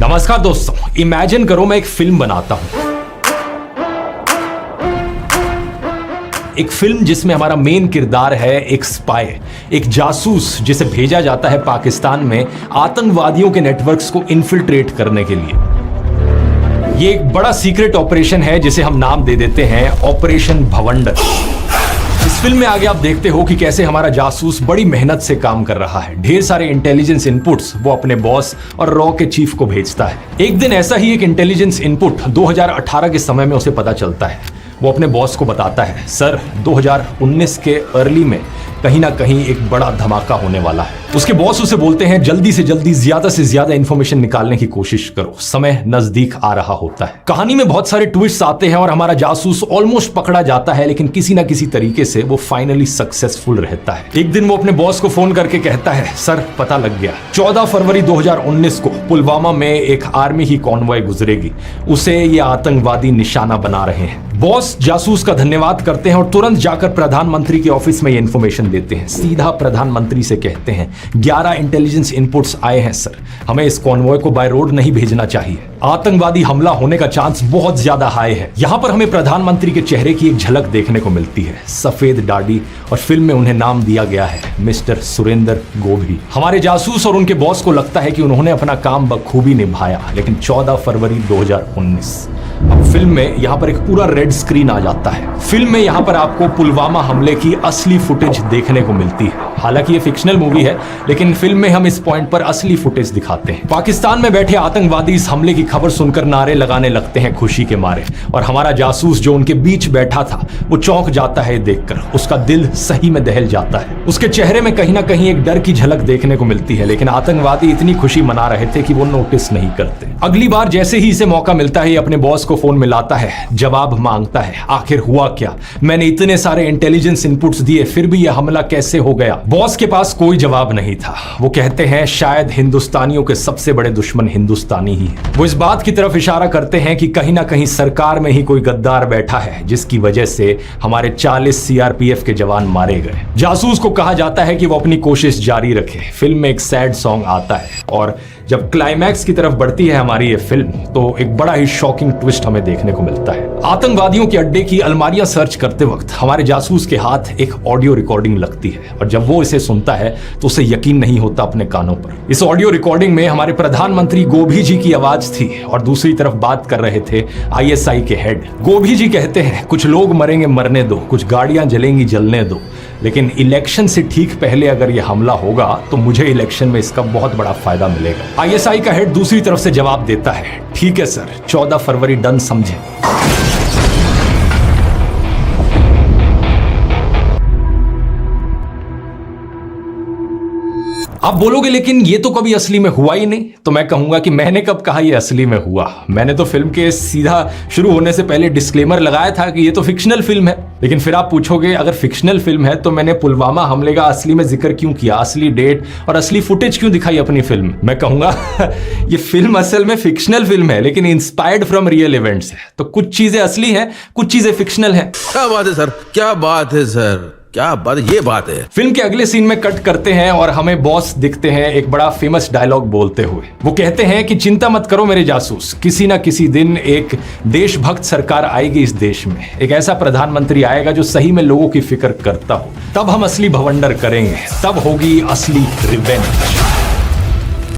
नमस्कार दोस्तों, इमेजिन करो मैं एक फिल्म बनाता हूं, एक फिल्म जिसमें हमारा मेन किरदार है एक स्पाई, एक जासूस जिसे भेजा जाता है पाकिस्तान में आतंकवादियों के नेटवर्क्स को इन्फिल्ट्रेट करने के लिए। ये एक बड़ा सीक्रेट ऑपरेशन है जिसे हम नाम दे देते हैं ऑपरेशन भवंडर। इस फिल्म में आगे आप देखते हो कि कैसे हमारा जासूस बड़ी मेहनत से काम कर रहा है, ढेर सारे इंटेलिजेंस इनपुट्स वो अपने बॉस और रॉ के चीफ को भेजता है। एक दिन ऐसा ही एक इंटेलिजेंस इनपुट 2018 के समय में उसे पता चलता है। वो अपने बॉस को बताता है, सर 2019 के अर्ली में कहीं ना कहीं एक बड़ा धमाका होने वाला है। उसके बॉस उसे बोलते हैं जल्दी से जल्दी ज्यादा से ज्यादा इंफॉर्मेशन निकालने की कोशिश करो, समय नजदीक आ रहा होता है। कहानी में बहुत सारे ट्विस्ट आते हैं और हमारा जासूस ऑलमोस्ट पकड़ा जाता है, लेकिन किसी ना किसी तरीके से वो फाइनली सक्सेसफुल रहता है। एक दिन वो अपने बॉस को फोन करके कहता है, सर पता लग गया, 14 फरवरी 2019 को पुलवामा में एक आर्मी की कॉन्वॉय गुजरेगी, उसे ये आतंकवादी निशाना बना रहे हैं। बॉस जासूस का धन्यवाद करते हैं और तुरंत जाकर प्रधानमंत्री के ऑफिस में ये इंफॉर्मेशन देते हैं। सीधा प्रधानमंत्री से कहते हैं 11 इंटेलिजेंस इनपुट्स आए हैं सर, हमें इस कॉन्वॉय को बाय रोड नहीं भेजना चाहिए, आतंकवादी हमला होने का चांस बहुत ज्यादा हाई है। यहां पर हमें प्रधानमंत्री के चेहरे की एक झलक देखने को मिलती है, सफेद दाढ़ी, और फिल्म में उन्हें नाम दिया गया है मिस्टर सुरेंद्र गोभी। हमारे जासूस और उनके बॉस को लगता है कि उन्होंने अपना काम बखूबी निभाया, लेकिन 14 फरवरी 2019 अब फिल्म में यहां पर एक पूरा रेड स्क्रीन आ जाता है। फिल्म में यहां पर आपको पुलवामा हमले की असली फुटेज देखने को मिलती है। हालांकि ये फिक्शनल मूवी है, लेकिन फिल्म में हम इस पॉइंट पर असली फुटेज दिखाते हैं। पाकिस्तान में बैठे आतंकवादी इस हमले की खबर सुनकर नारे लगाने लगते हैं खुशी के मारे, और हमारा जासूस जो उनके बीच बैठा था वो चौंक जाता है देखकर, उसका दिल सही में दहल जाता है। उसके चेहरे में कहीं ना कहीं एक डर की झलक देखने को मिलती है, लेकिन आतंकवादी इतनी खुशी मना रहे थे कि वो नोटिस नहीं करते। अगली बार जैसे ही इसे मौका मिलता है, अपने बॉस को फोन मिलाता है, जवाब मांगता है, आखिर हुआ क्या, मैंने इतने सारे इंटेलिजेंस इनपुट्स दिए फिर भी यह हमला कैसे हो गया। बॉस के पास कोई जवाब नहीं था। वो कहते हैं शायद हिंदुस्तानियों के सबसे बड़े दुश्मन हिंदुस्तानी ही है। वो इस बात की तरफ इशारा करते हैं कि कहीं ना कहीं सरकार में ही कोई गद्दार बैठा है, जिसकी वजह से हमारे 40 सीआरपीएफ के जवान मारे गए। जासूस को कहा जाता है कि वो अपनी कोशिश जारी रखे। फिल्म में एक सैड सॉन्ग आता है, और जब क्लाइमैक्स की तरफ बढ़ती है हमारी ये फिल्म, तो एक बड़ा ही शॉकिंग ट्विस्ट हमें देखने को मिलता है। आतंकवादियों के अड्डे की अलमारियां सर्च करते वक्त हमारे जासूस के हाथ एक ऑडियो रिकॉर्डिंग लगती है, और जब वो इसे सुनता है तो उसे यकीन नहीं होता अपने कानों पर। इस ऑडियो रिकॉर्डिंग में हमारे प्रधानमंत्री गोभी जी की आवाज थी, और दूसरी तरफ बात कर रहे थे आईएसआई के हेड। गोभी जी कहते हैं, कुछ लोग मरेंगे मरने दो, कुछ गाड़ियां जलेंगी जलने दो, लेकिन इलेक्शन से ठीक पहले अगर यह हमला होगा तो मुझे इलेक्शन में इसका बहुत बड़ा फायदा मिलेगा। आईएसआई का हेड दूसरी तरफ से जवाब देता है, ठीक है सर, 14 फरवरी डन समझे। आप बोलोगे लेकिन ये तो कभी असली में हुआ ही नहीं, तो मैं कहूंगा कि मैंने कब कहा ये असली में हुआ। मैंने तो फिल्म के सीधा शुरू होने से पहले डिस्क्लेमर लगाया था कि ये तो फिक्शनल फिल्म है। लेकिन फिर आप पूछोगे अगर फिक्शनल फिल्म है तो मैंने पुलवामा हमले का असली में जिक्र क्यों किया, असली डेट और असली फुटेज क्यों दिखाई अपनी फिल्म। मैं कहूंगा ये फिल्म असल में फिक्शनल फिल्म है, लेकिन इंस्पायर्ड फ्रॉम रियल इवेंट्स है। तो कुछ चीजें असली हैं, कुछ चीजें फिक्शनल हैं। क्या बात है सर, क्या बात है सर, क्या बात, ये बात है। फिल्म के अगले सीन में कट करते हैं और हमें बॉस दिखते हैं एक बड़ा फेमस डायलॉग बोलते हुए। वो कहते हैं कि चिंता मत करो मेरे जासूस, किसी ना किसी दिन एक देशभक्त सरकार आएगी इस देश में, एक ऐसा प्रधानमंत्री आएगा जो सही में लोगों की फिक्र करता हो, तब हम असली भवंडर करेंगे, तब होगी असली रिवेंज।